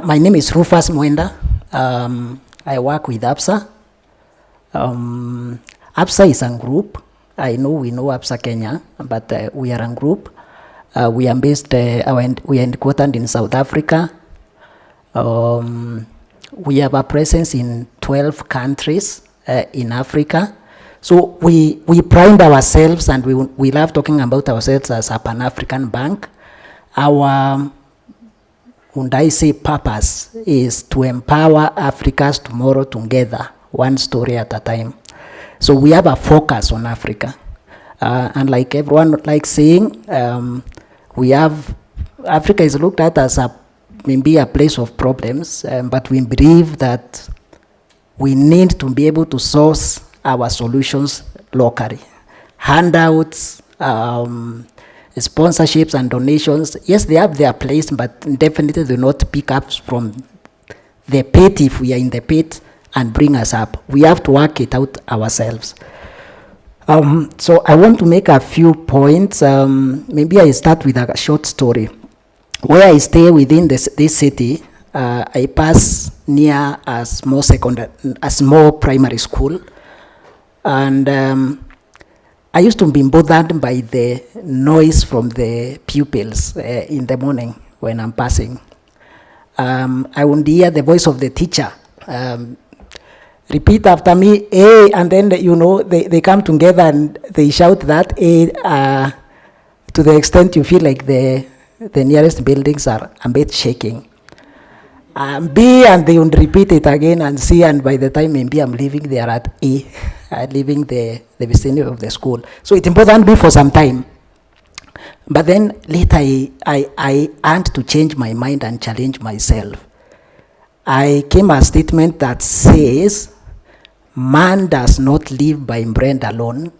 My name is Rufus Mwenda. I work with Absa. Absa is a group. We know Absa Kenya, but we are a group. We are based, we are headquartered in South Africa. We have a presence in 12 countries in Africa. So we pride ourselves, and we love talking about ourselves as a Pan-African bank. Our purpose is to empower Africa's tomorrow together, one story at a time. So we have a focus on Africa. And like everyone likes saying, Africa is looked at as maybe a place of problems, but we believe that we need to be able to source our solutions locally. Handouts, sponsorships and donations, yes, they have their place, but definitely do not pick up from the pit if we are in the pit and bring us up. We have to work it out ourselves. So I want to make a few points. Maybe I start with a short story. Where I stay within this city, I pass near a small primary school, and I used to be bothered by the noise from the pupils in the morning when I'm passing. I would hear the voice of the teacher repeat after me, A, and then, they come together and they shout that A to the extent you feel like the nearest buildings are a bit shaking. B, and they would repeat it again, and C, and by the time maybe I'm leaving, they are at A, leaving the vicinity of the school. So it's important me for some time. But then later I had to change my mind and challenge myself. I came a statement that says, man does not live by bread alone,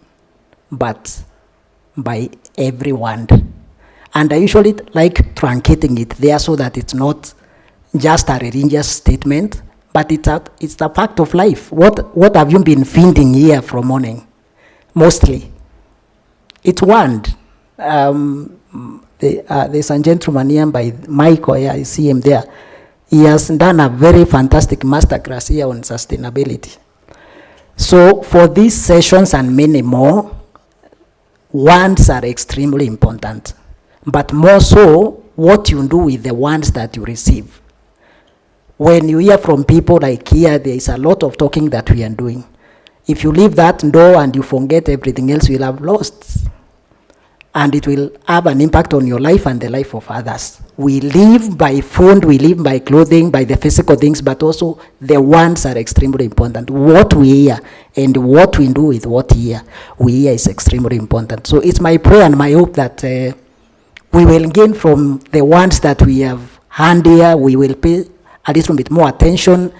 but by every word. And I usually like truncating it there so that it's not just a religious statement, but it's the fact of life. What have you been feeding here from morning? Mostly. It's one. There's a gentleman here by Michael, I see him there. He has done a very fantastic masterclass here on sustainability. So for these sessions and many more, ones are extremely important, but more so what you do with the ones that you receive. When you hear from people like here, there is a lot of talking that we are doing. If you leave that door and you forget everything else, you'll have lost. And it will have an impact on your life and the life of others. We live by food, we live by clothing, by the physical things, but also the ones are extremely important. What we hear and what we do with what we hear is extremely important. So it's my prayer and my hope that we will gain from the ones that we have hand here. We will pay a little bit more attention.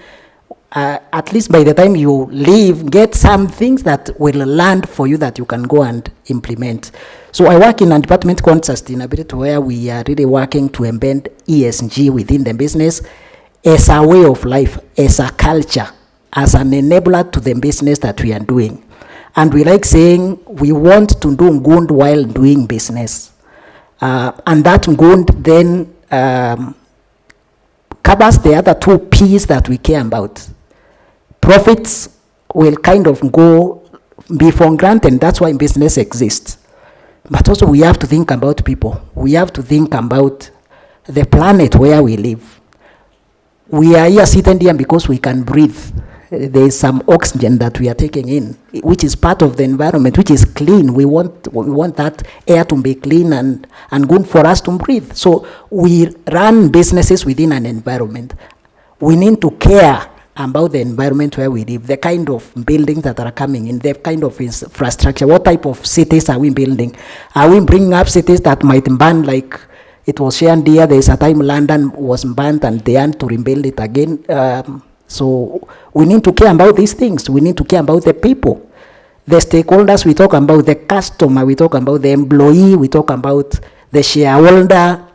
At least by the time you leave, get some things that will land for you that you can go and implement. So I work in a department called Sustainability, where we are really working to embed ESG within the business as a way of life, as a culture, as an enabler to the business that we are doing. And we like saying we want to do good while doing business. And that good then covers the other two P's that we care about. Profits will kind of be for granted. That's why business exists. But also we have to think about people. We have to think about the planet where we live. We are here sitting here because we can breathe. There is some oxygen that we are taking in, which is part of the environment, which is clean. We want that air to be clean and good for us to breathe. So we run businesses within an environment. We need to care about the environment where we live, the kind of buildings that are coming in, the kind of infrastructure. What type of cities are we building? Are we bringing up cities that might burn, like it was shared here? There is a time London was burnt and they had to rebuild it again. So we need to care about these things. We need to care about the people, the stakeholders. We talk about the customer. We talk about the employee. We talk about the shareholder,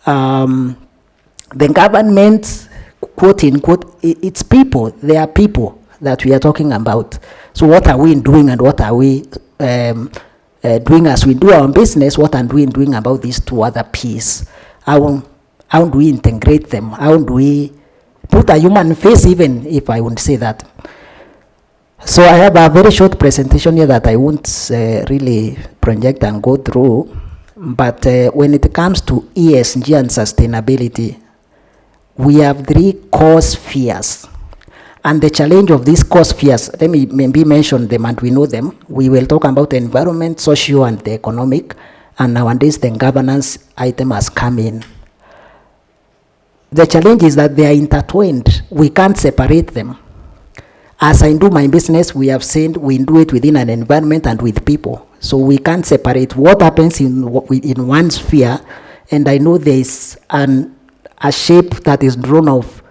the government. Quote unquote, it's people. They are people that we are talking about. So what are we doing, and what are we doing as we do our business? What are we doing about these two other P's? How do we integrate them? How do we put a human face, even if I wouldn't say that? So I have a very short presentation here that I won't really project and go through. But when it comes to ESG and sustainability, we have 3 core spheres. And the challenge of these core spheres, let me maybe mention them and we know them. We will talk about the environment, social, and the economic. And nowadays, the governance item has come in. The challenge is that they are intertwined. We can't separate them. As I do my business, we have seen we do it within an environment and with people. So we can't separate what happens in one sphere. And I know there is a shape that is drawn of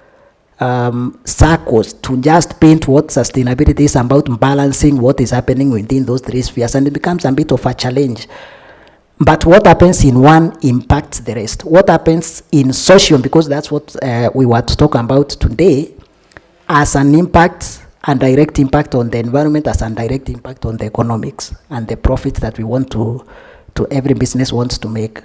circles to just paint what sustainability is about, balancing what is happening within those 3 spheres. And it becomes a bit of a challenge. But what happens in one impacts the rest. What happens in social, because that's what we were to talk about today, as an impact and direct impact on the environment, as a direct impact on the economics and the profit that we want to every business wants to make.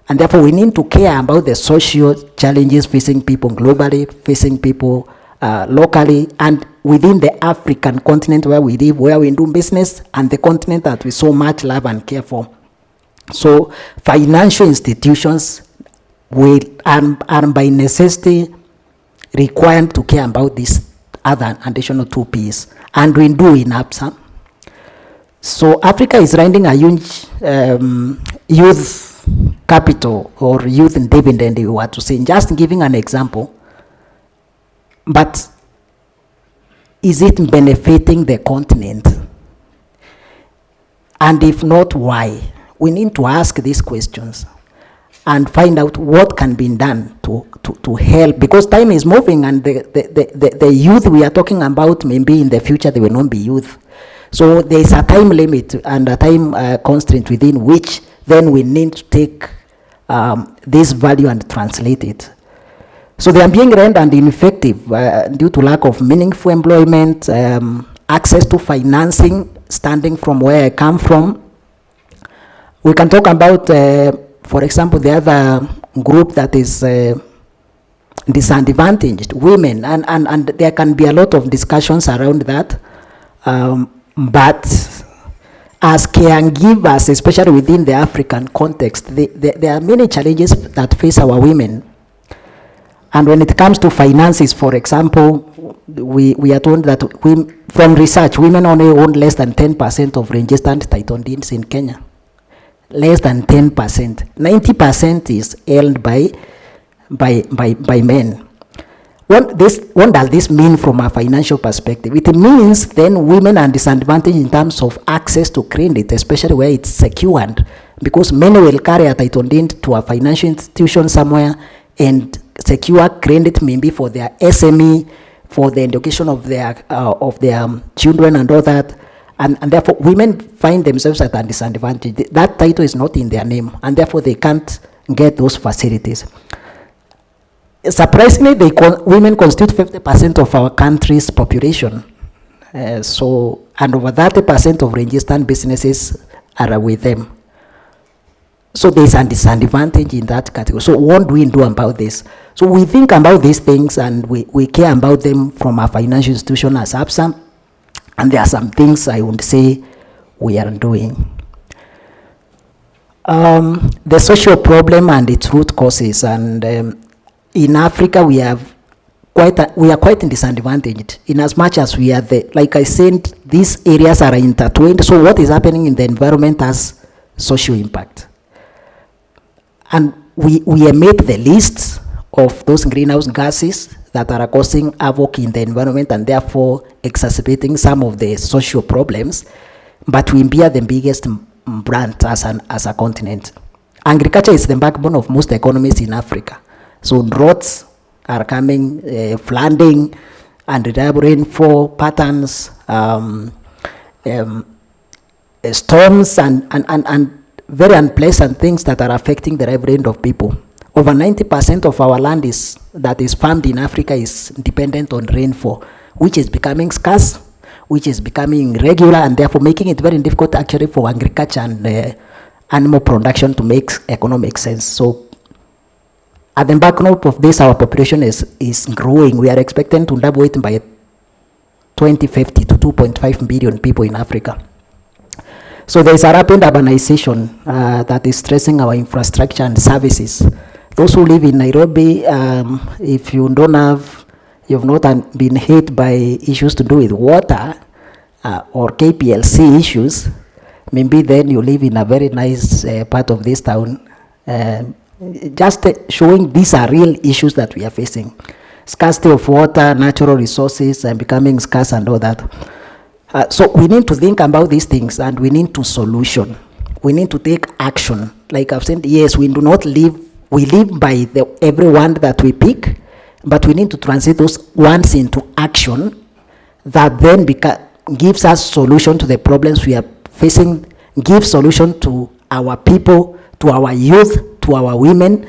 And therefore, we need to care about the social challenges facing people globally, facing people locally, and within the African continent where we live, where we do business, and the continent that we so much love and care for. So financial institutions will, and by necessity, required to care about these other additional 2 P's, and we do in Absa. So Africa is riding a huge youth capital or youth dividend, if you were to say, just giving an example. But is it benefiting the continent? And if not, why? We need to ask these questions and find out what can be done to help, because time is moving, and the youth we are talking about, maybe in the future they will not be youth. So there is a time limit and a time constraint within which then we need to take this value and translate it. So they are being rendered ineffective due to lack of meaningful employment, access to financing, standing from where I come from. We can talk about, for example, the other group that is disadvantaged, women, and there can be a lot of discussions around that. But as caregivers, especially within the African context, there are many challenges that face our women. And when it comes to finances, for example, we are told that from research, women only own less than 10% of registered title deeds in Kenya. Less than 10%. 90% is held by men. What does this mean from a financial perspective? It means then women are disadvantaged in terms of access to credit, especially where it's secured, because many will carry a title deed to a financial institution somewhere and secure credit maybe for their SME, for the education of their children and all that. And therefore, women find themselves at a disadvantage. That title is not in their name, and therefore they can't get those facilities. Surprisingly, women constitute 50% of our country's population. And over 30% of registered businesses are with them. So there's a disadvantage in that category. So what do we do about this? So we think about these things, and we care about them from a financial institution as Absa. And there are some things I would say we are doing. The social problem and its root causes, and in Africa we are quite disadvantaged in as much as we are like I said, these areas are intertwined. So what is happening in the environment has social impact, and we emit the least of those greenhouse gases that are causing havoc in the environment and therefore exacerbating some of the social problems, but we bear the biggest brunt as a continent. Agriculture is the backbone of most economies in Africa. So droughts are coming, flooding, unreliable rainfall patterns, storms, and very unpleasant things that are affecting the livelihood of people. Over 90% of our land that is farmed in Africa is dependent on rainfall, which is becoming scarce, which is becoming irregular, and therefore making it very difficult actually for agriculture and animal production to make economic sense. So At the backdrop of this, our population is growing. We are expecting to double it by 2050 to 2.5 billion people in Africa. So there is a rapid urbanization that is stressing our infrastructure and services. Those who live in Nairobi, if you have not been hit by issues to do with water or KPLC issues, maybe then you live in a very nice part of this town. Just showing these are real issues that we are facing. Scarcity of water, natural resources becoming scarce and all that. So we need to think about these things, and we need to solution. We need to take action. Like I've said, yes, we do not live, we live by every word that we pick, but we need to translate those words into action that then gives us solution to the problems we are facing, gives solution to our people, to our youth, to our women,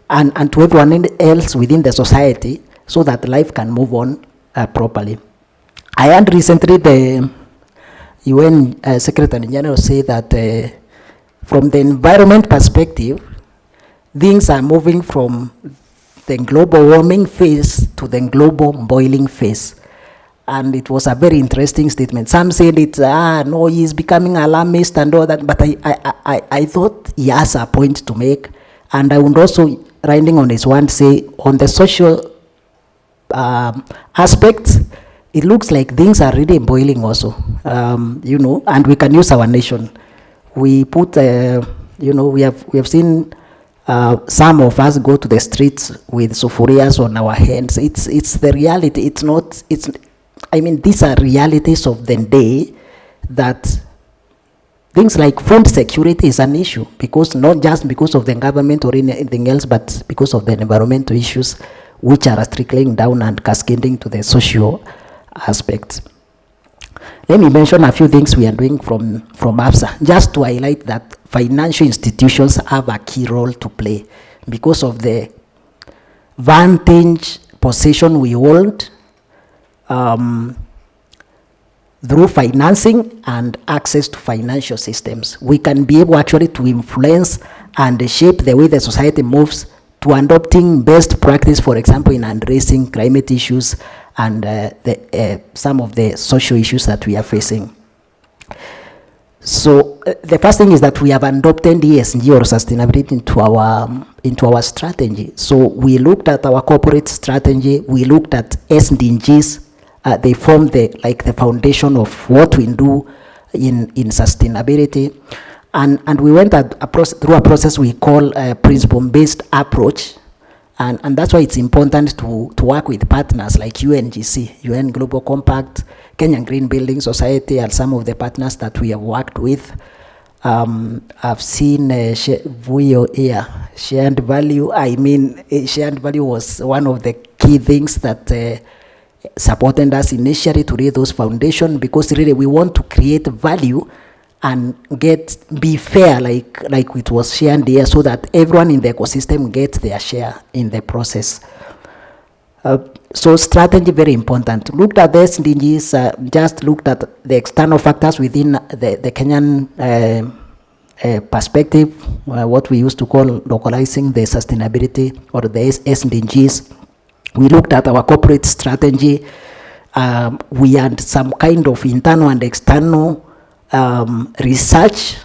and to everyone else within the society, so that life can move on properly. I heard recently the UN Secretary General say that from the environment perspective, things are moving from the global warming phase to the global boiling phase. And it was a very interesting statement. Some said it's, no, he's becoming alarmist and all that, but I thought he has a point to make. And I would also, riding on his one, say on the social aspects, it looks like things are really boiling also, and we can use our nation. We put, we have seen some of us go to the streets with sufurias on our hands. It's the reality. These are realities of the day, that things like food security is an issue, because not just because of the government or anything else, but because of the environmental issues which are trickling down and cascading to the social aspects. Let me mention a few things we are doing from Absa, just to highlight that financial institutions have a key role to play because of the vantage position we hold through financing and access to financial systems. We can be able actually to influence and shape the way the society moves to adopting best practice, for example, in addressing climate issues and some of the social issues that we are facing. So the first thing is that we have adopted ESG or sustainability into our strategy. So we looked at our corporate strategy, we looked at SDGs. They form the foundation of what we do in sustainability. And we went through a process we call a principle-based approach. And that's why it's important to work with partners like UNGC, UN Global Compact, Kenyan Green Building Society, and some of the partners that we have worked with. I've seen Vuyo here, shared value. Shared value was one of the key things that supported us initially to lay those foundations, because really we want to create value and be fair, like it was shared here, so that everyone in the ecosystem gets their share in the process. So strategy, very important. Looked at the SDGs, just looked at the external factors within the Kenyan perspective, what we used to call localizing the sustainability or the SDGs. We looked at our corporate strategy. We had some kind of internal and external research,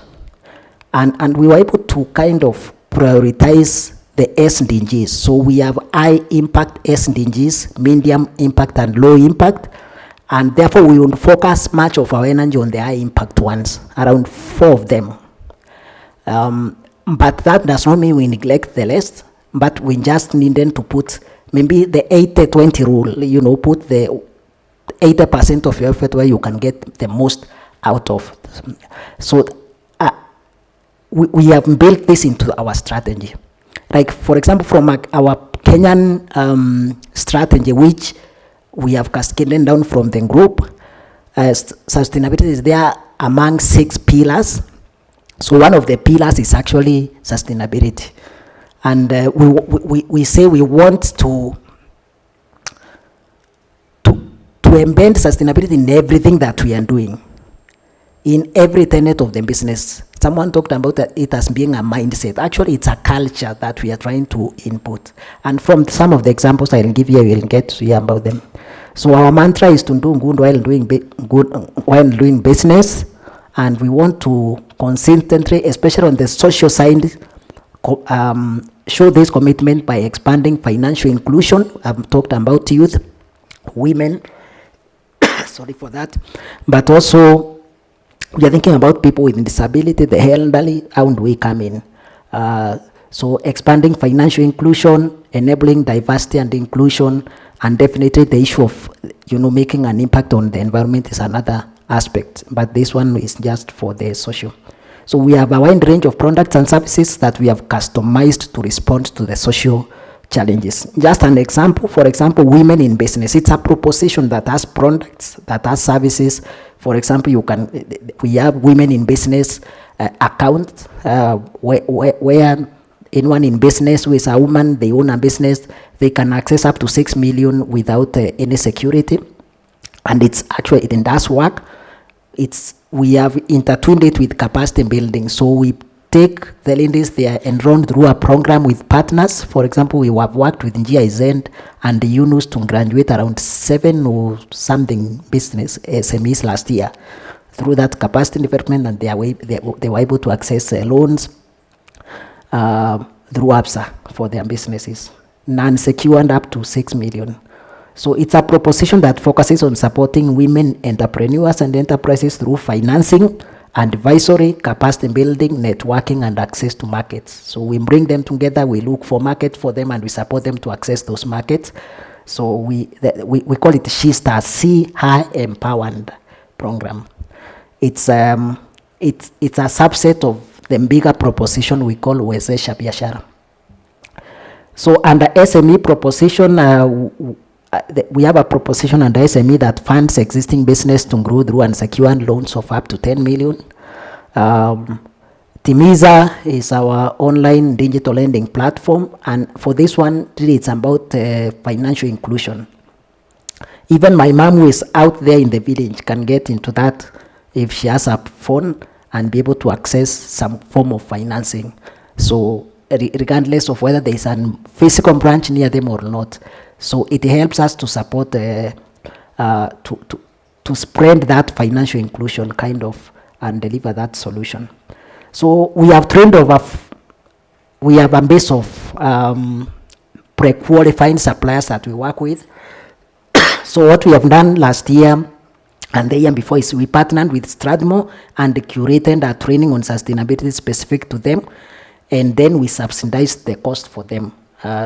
and we were able to kind of prioritize the SDGs. So we have high impact SDGs, medium impact and low impact, and therefore we will focus much of our energy on the high impact ones, around 4 of them. But that does not mean we neglect the rest, but we just needed to put maybe the 80-20 rule, put the 80% of your effort where you can get the most out of. So we have built this into our strategy. Like, for example, from our Kenyan strategy, which we have cascaded down from the group, sustainability is there among 6 pillars. So one of the pillars is actually sustainability. And we say we want to embed sustainability in everything that we are doing, in every tenet of the business. Someone talked about it as being a mindset. Actually, it's a culture that we are trying to input. And from some of the examples I'll give you, you'll get to hear about them. So our mantra is to do good while doing business, and we want to consistently, especially on the social side, show this commitment by expanding financial inclusion. I've talked about youth, women, sorry for that, but also we are thinking about people with disability, the elderly. How do we come in? So expanding financial inclusion, enabling diversity and inclusion, and definitely the issue of making an impact on the environment is another aspect, but this one is just for the social. So we have a wide range of products and services that we have customized to respond to the social challenges. Just an example, for example, women in business. It's a proposition that has products, that has services. For example, we have women in business account where anyone in business who is a woman, they own a business, they can access up to 6 million without any security. And it does work. We have intertwined it with capacity building. So we take the ladies, they are enrolled through a program with partners. For example, we have worked with GIZ and the UNUS to graduate around 7 or something business SMEs last year through that capacity development, and they were able to access loans through Absa for their businesses, non-secured up to 6 million. So it's a proposition that focuses on supporting women entrepreneurs and enterprises through financing, advisory, capacity building, networking, and access to markets. So we bring them together, we look for markets for them, and we support them to access those markets. So we call it She Stars, See Her Empowered program. It's a subset of the bigger proposition we call Wezesha Biashara. So under SME proposition, we have a proposition under SME that funds existing business to grow through unsecured loans of up to 10 million. Timiza is our online digital lending platform, and for this one, it's about financial inclusion. Even my mom who is out there in the village can get into that if she has a phone and be able to access some form of financing. So regardless of whether there is a physical branch near them or not. So it helps us to support, to spread that financial inclusion kind of and deliver that solution. So we have trained we have a base of pre-qualifying suppliers that we work with. So what we have done last year and the year before is we partnered with Stradmo and curated a training on sustainability specific to them, and then we subsidized the cost for them.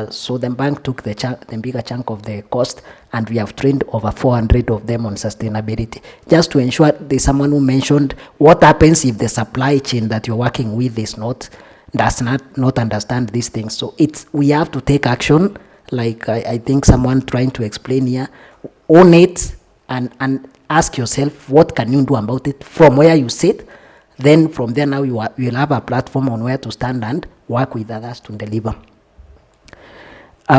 So the bank took the bigger chunk of the cost, and we have trained over 400 of them on sustainability, just to ensure. There's someone who mentioned what happens if the supply chain that you're working with does not understand these things. So we have to take action, like I think someone trying to explain here. Own it and ask yourself, what can you do about it from where you sit? Then from there now you'll have a platform on where to stand and work with others to deliver.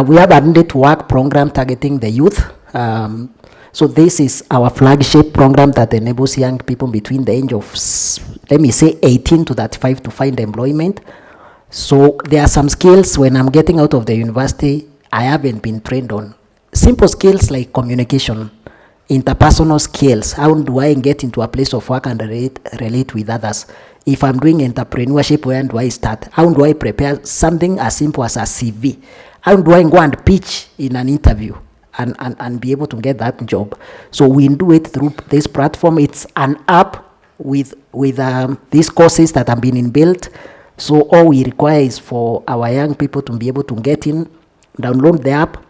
We have a Need to Work program targeting the youth. So this is our flagship program that enables young people between the age of, let me say, 18 to 35 to find employment. So there are some skills when I'm getting out of the university I haven't been trained on. Simple skills like communication, interpersonal skills. How do I get into a place of work and relate with others? If I'm doing entrepreneurship, where do I start? How do I prepare something as simple as a CV? How do I go and pitch in an interview and be able to get that job? So we do it through this platform. It's an app with these courses that have been inbuilt. So all we require is for our young people to be able to get in, download the app,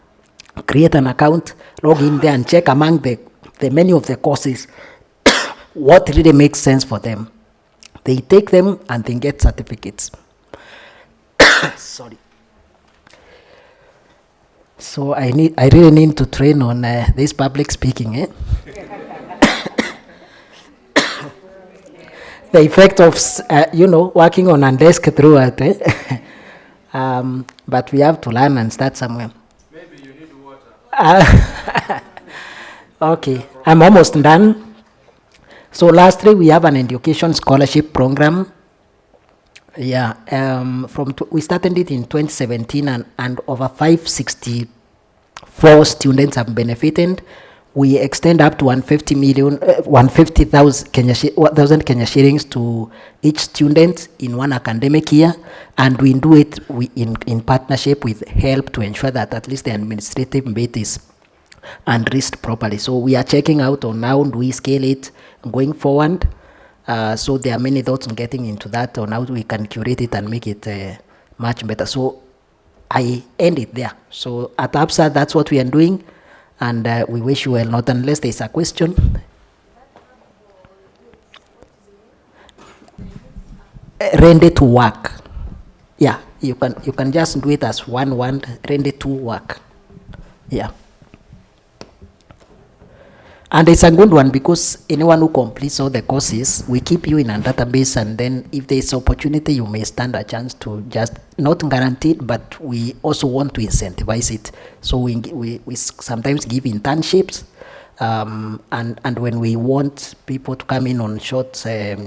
create an account, log in there and check among the many of the courses what really makes sense for them. They take them and they get certificates. Sorry. So I really need to train on this public speaking. The effect of working on a desk throughout. But we have to learn and start somewhere. Maybe you need water. Okay, I'm almost done. So lastly, we have an education scholarship program Yeah, we started it in 2017, and over 564 students have benefited. We extend up to 150,000 Kenya shillings to each student in one academic year, and we do it in partnership with HELP to ensure that at least the administrative bit is addressed properly. So we are checking out on how do we scale it going forward. So there are many thoughts on getting into that, on how we can curate it and make it much better. So I end it there. So at Absa, that's what we are doing, and we wish you well. Not unless there's a question. Ready to work. Yeah, you can just do it as one word. Ready to work. Yeah. And it's a good one because anyone who completes all the courses, we keep you in a database, and then if there's opportunity, you may stand a chance to just, not guaranteed, but we also want to incentivize it. So we sometimes give internships, and when we want people to come in on short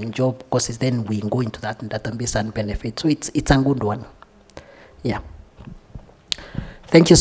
job courses, then we go into that database and benefit. So it's a good one. Yeah. Thank you so